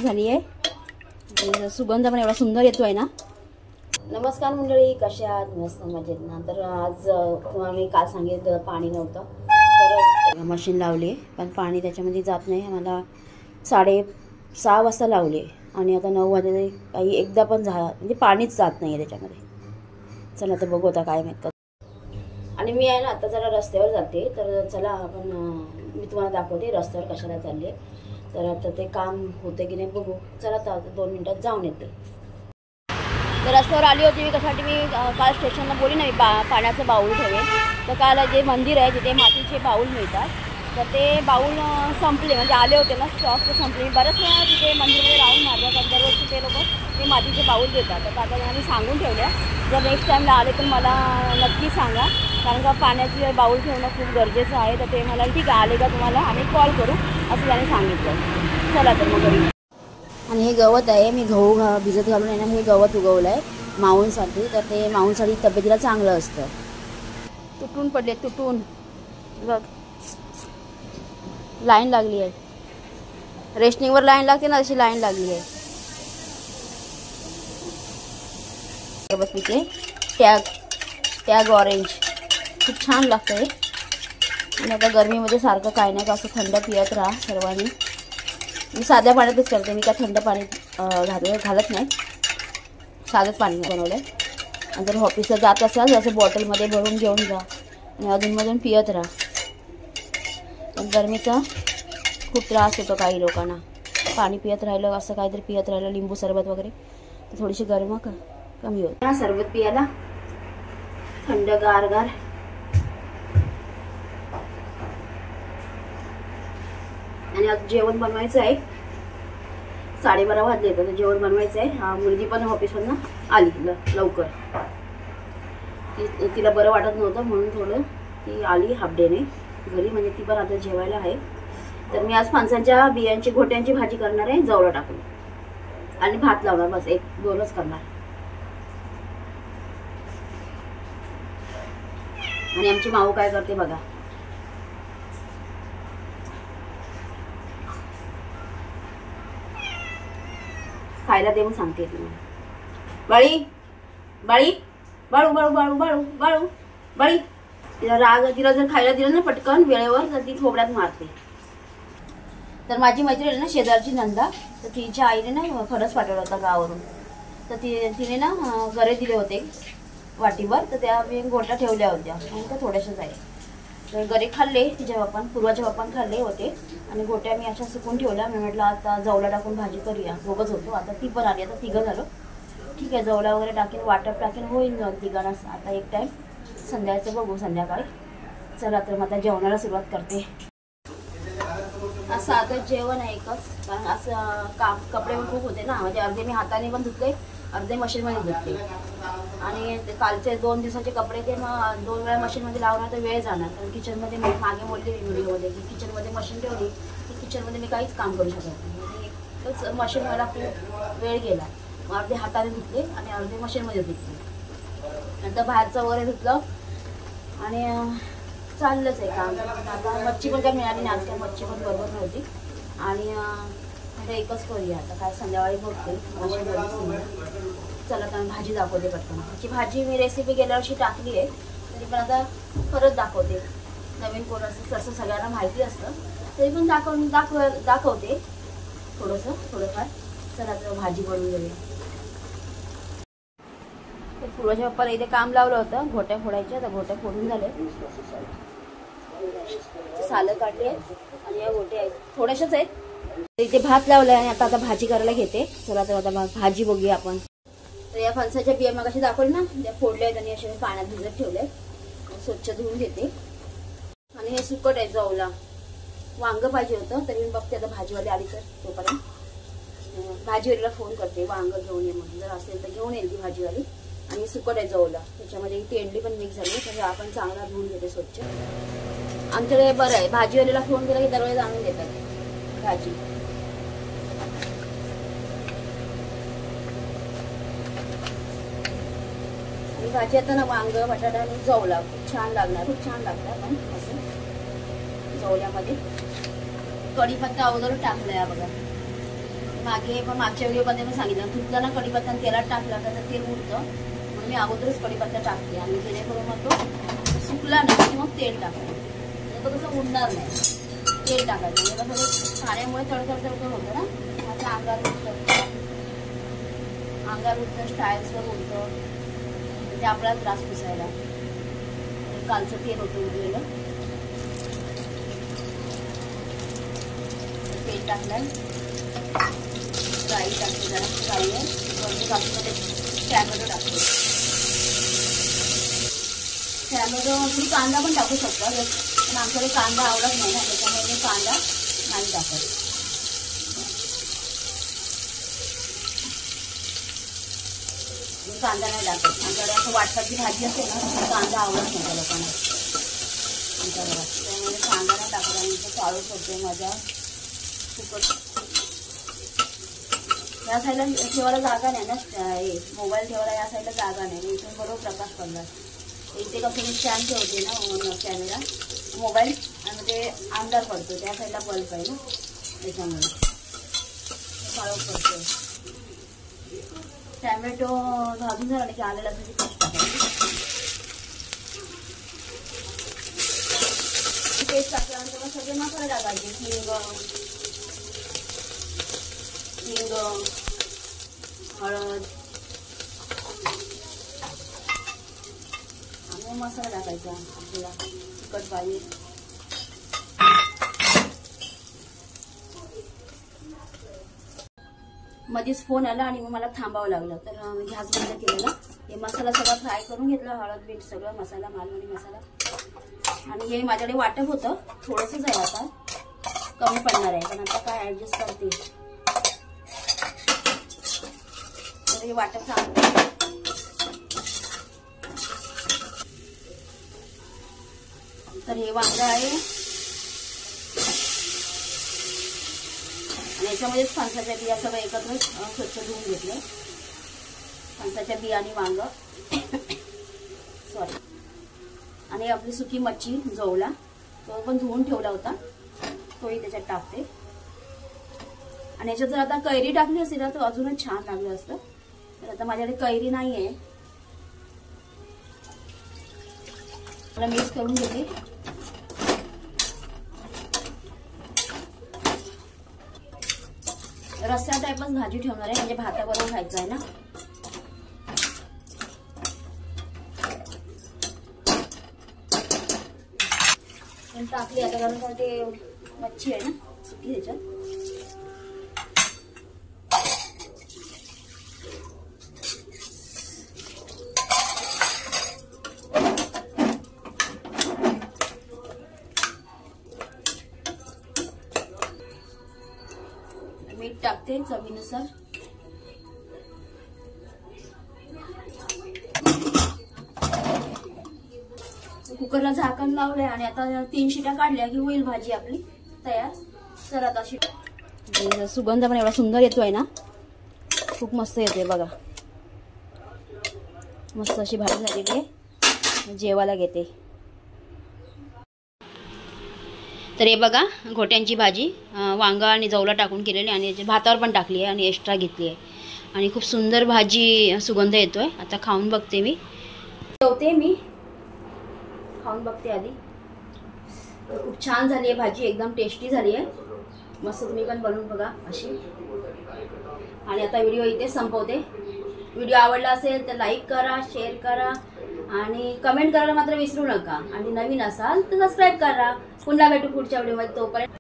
झाली आहे, सुगंध पण एवढा सुंदर येतोय ना। नमस्कार मंडळी, कशा आहात? मस्त मजेत ना। तर आज तुम्हाला मी काल सांगितलं पाणी नव्हतं, तर मशीन लावली पण पाणी त्याच्यामध्ये जात नाही। आम्हाला 6:30 वाजता लावले आणि आता 9 वाजले, काही एकदा पण म्हणजे पाणीच जात नाही आहे त्याच्यामध्ये। चला आता बघू आता काय माहित। आणि मी आहे ना आता जरा रस्त्यावर जाते, तर चला आपण मी तुम्हाला दाखवते रस्त्यावर कशाला चालले। तर आता ते काम होते की नाही बघू, चला आता 2 मिनिटात जाऊन येते। तर रस्त्यावर आली होती मी, कशासाठी मी काल स्टेशनला बोली नाही पाण्याचं बाऊल ठेवेल। तर काल जे मंदिर आहे तिथे मातीचे बाऊल मिळतात, तर ते बाऊल संपले, म्हणजे आले होते ना स्टॉक संपले। बरंच वेळा तिथे मंदिरमध्ये राहून माझ्या दररोजचे ते लोक ते मातीचे बाऊल देतात। तर आता त्यांनी सांगून ठेवल्या, जर नेक्स्ट टाईमला आले तर मला नक्की सांगा, कारण का पाण्याचे बाऊल ठेवणं खूप गरजेचं आहे। तर ते मला ठीक आहे, आले का तुम्हाला आम्ही कॉल करू असं त्यांनी सांगितलं। चला तर मग घरी। आणि हे गवत आहे, मी गहू भिजत घालून आहे ना हे गवत उगवलं आहे माऊंसाठी। तर ते माऊंसाठी तब्येतीला चांगलं असतं। तुटून पडले, तुटून बघ, लाईन लागली आहे। रेशनिंगवर लाईन लागते ना, अशी लाईन लागली आहे। बस तिथे टॅग ऑरेंज खूप छान लागतं आहे। आणि आता गरमीमध्ये सारखं काय नाही का असं थंड पियत राहा सर्वांनी। मी साध्या पाण्यातच करते, मी काय थंड पाणी घालत नाही, साधंच पाणी बनवलं आहे। आणि जर ऑफिसला जात असाल असं बॉटलमध्ये भरून घेऊन जा आणि अधूनमधून पियत राहा। पण गरमीचा खूप त्रास होतो काही लोकांना, पाणी पियत राहिलं असं काहीतरी पियत राहिलं, लिंबू सरबत वगैरे, तर थोडीशी गरमी कमी होते। सरबत पियाला थंड गार। आणि आज जेवण बनवायचं आहे, 12:30 वाजले तर जेवण बनवायचं आहे। हा मुलगी पण ऑफिसमधून आली लवकर, तिला बरं वाटत नव्हतं म्हणून थोडं ती आली हाफ डेने घरी, म्हणजे ती पण आता जेवायला आहे। तर मी आज फणसाच्या बियांची घोट्यांची भाजी करणार आहे जवळ टाकून, आणि भात लावणार, बस 1-2च करणार। आणि आमची माऊ काय करते बघा, खायला देऊन सांगते तुम्हाला, बाळी बाळी बाळू बाळू बाळू बाळू बाळू बाळी। तिला जर खायला दिलं ना पटकन वेळेवर तर ती थोबड्यात मारते। तर माझी मैत्रीण आहे ना शेजारची नंदा, तर तिच्या आईने ना फणस पाठवला होता गावावरून, तर तिने ना गरे दिले होते वाटीवर, तर त्या मी गोट्या ठेवल्या होत्या म्हणून त्या थोड्याशाच आहे। तर गरे खाल्ले तिच्या बापान, पूर्वाच्या बापान खाल्ले होते, आणि गोट्या मी अशा सुकून ठेवल्या। मी म्हटलं आता जवला टाकून भाजी करूया, दोघंच होतो, आता ती पण आली, आता तिघं झालो, ठीक आहे जवला वगैरे टाकेन, वाटप टाकेन, होईल तिघांना आता एक टाईम, संध्याकाळचं बघू संध्याकाळी। चला तर मग आता जेवणाला सुरुवात करते। असं आता जेवण आहे एकच, कारण असं कपडे पण खूप होते ना, म्हणजे अर्धे मी हाताने पण धुतले, अर्धे मशीनमध्ये धुतले। आणि कालचे 2 दिवसाचे कपडे ते मग 2 वेळा मशीनमध्ये लावणार तर वेळ जाणार, कारण किचनमध्ये मी मागे बोलले व्हिडिओमध्ये की किचनमध्ये मशीन ठेवली की किचनमध्ये मी काहीच काम करू शकत नाही। एकच मशीन मला खूप वेळ गेला, मग अर्धे हाताने धुतले आणि अर्धे मशीनमध्ये धुतले। नंतर बाहेरचं वगैरे धुतलं आणि चाललंच आहे काम। आता मच्छी पण काय मिळाली नाही, आज काय मच्छी पण बरोबर नव्हती, आणि आता एकच करूया आता, काय संध्याकाळी बघते मशीनमध्ये। चला तर भाजी दाखवते पटकन। त्याची भाजी मी रेसिपी गेल्या वर्षी टाकली आहे, तरी पण आता परत दाखवते। नवीन कोण असतं तसं सगळ्यांना माहिती असतं, तरी पण दाखवते थोडंफार। चला तर भाजी बनवून घेऊया। तर पूर्वाच्या पप्पाला इथे काम लावलं होतं घोट्या फोडायच्या, तर घोट्या फोडून झाले, सालं काढली आहेत आणि या गोट्या आहेत, थोड्याशाच आहेत। इथे भात लावलाय आणि आता भाजी करायला घेते। चला तर आता भाजी बघूया आपण। तर या फणसाच्या बिया मगाशी दाखवली ना, त्या फोडल्या आहेत आणि अशा पाण्यात भिजत ठेवले, स्वच्छ धुवून घेते। आणि हे सुकट आहे जवला, वांग पाहिजे होतं, तरी मी बघते आता भाजीवाली आली तर तोपर्यंत भाजीवालीला फोन करते, वांग घेऊन ये म्हणून, जर असेल तर घेऊन येईल ती भाजीवाली। आणि सुकट आहे जवला, त्याच्यामध्ये तेंडली पण मिक्स झाली, तर आपण चांगला धुवून घेते स्वच्छ। आमच्याकडे बरं आहे, भाजीवालीला फोन केला की दरवेळेस आणून देतात भाजी। आणि भाजी आता ना वांग बटाटा आणि जवला खूप छान लागणार, खूप छान लागतात। पण असं जवल्यामध्ये कढीपत्ता अगोदर टाकलाय बघा, मागच्या व्हिडिओमध्ये मी सांगितलं धुतलं ना कढीपत्ता तेलात टाकला तर तेल उडतं, म्हणून मी अगोदरच कढीपत्ता टाकते आणि जेणेकरून मग तो सुकला नाही की मग तेल टाकायचं, म्हणजे तो कसं उडणार नाही. तेल टाकायचं म्हणजे कसं पाण्यामुळे तडतड होतं ना, माझ्या अंगावर उडतं स्टाईल्सवर उडतं, म्हणजे आपल्याला त्रास पुसायला. कालचं तेल होतं उरलेलं, तेल टाकलंय, राई टाकते जरा, राई आहे वरती बाजूमध्ये टॅमॅटो टाकते. टॅमॅटो तुम्ही कांदा पण टाकू शकता, पण आमच्याकडे कांदा आवडत नाही ना, त्याच्यामुळे मी कांदा नाही टाकत. मी कांदा नाही टाकत, आमच्याकडे असं वाटपाची भाजी असते ना, कांदा आवडत नाही त्या लोकांना आमच्या घरात, त्यामुळे कांदा नाही टाकत. आणि चाळूच होते माझ्या खूपच. या साईडला ठेवायला जागा नाही ना, मोबाईल ठेवायला या साईडला जागा नाही, इथून बरोबर प्रकाश पडला. इथे कसं मी स्टँड ठेवते ना कॅमेरा मोबाईल, आणि ते अंधार पडतो, त्या साईडला बल्ब आहे ना, त्याच्यामुळे काळोख पडतो. टॅमॅटो भाजून झाला की आलेला लसूणची पेस्ट टाकायची. पेस्ट टाकल्यानंतर मग सगळे मसाले टाकायचे, हिंग, हळद आणि मसाला टाकायचा आपल्याला तिखट पाहिजे. मध्येच फोन आला आणि मग मला थांबावं लागलं, तर मी गॅस बंद केलेला. हे मसाला सगळा फ्राय करून घेतला, हळद मीठ सगळं मसाला, मालवणी मसाला. आणि हे माझ्याकडे वाटप होतं, थोडंसंच आहे, आता कमी पडणार आहे, पण आता काय ऍडजस्ट करते. तर हे वाटप चांगलं. तर हे वांग आहे आणि याच्यामध्येच फणसाच्या बिया सगळं एकत्र स्वच्छ धुवून घेतलं. फणसाच्या बिया आणि वांग सॉरी, आणि आपली सुकी मच्छी जवला, तो पण धुवून ठेवला होता, तोही त्याच्यात टाकते. आणि याच्यात जर आता कैरी टाकली असेल ना तर अजूनच छान लागलं असतं, तर आता माझ्याकडे कैरी नाहीये. मला मिक्स करून घेते. रस्सा टाईपच भाजी ठेवणार आहे, म्हणजे भाताबरोबर खायचं आहे ना. पण टाकली आता, कारण ते मच्छी आहे ना सुकी त्याच्यात. मीठ टाकते चवीनुसार. कुकरला झाकण लावलंय आणि आता 3 शिट्या काढल्या की होईल भाजी आपली तयार. तर आता सुगंध पण एवढा सुंदर येतोय ना, खूप मस्त येतोय बघा. मस्त अशी भाजी झालेली आहे, जेवायला घेते. तर हे बघा घोट्यांची भाजी, वांगा आणि जवला टाकून केलेली, आणि भातावर पण टाकली आहे आणि एक्स्ट्रा घेतली आहे, आणि खूप सुंदर भाजी, सुगंध येतोय. आता खाऊन बघते मी, जेवते मी, खाऊन बघते आधी. खूप छान झाली आहे भाजी, एकदम टेस्टी झाली आहे, मस्त. तुम्ही पण बनवून बघा अशी. आणि आता व्हिडिओ इथे संपवते. व्हिडिओ आवडला असेल तर लाईक करा, शेअर करा आणि कमेंट करायला मात्र विसरू नका. आणि नवीन असाल तर सबस्क्राईब करा. पुन्हा भेटू पुढच्या व्हिडिओमध्ये, तोपर्यंत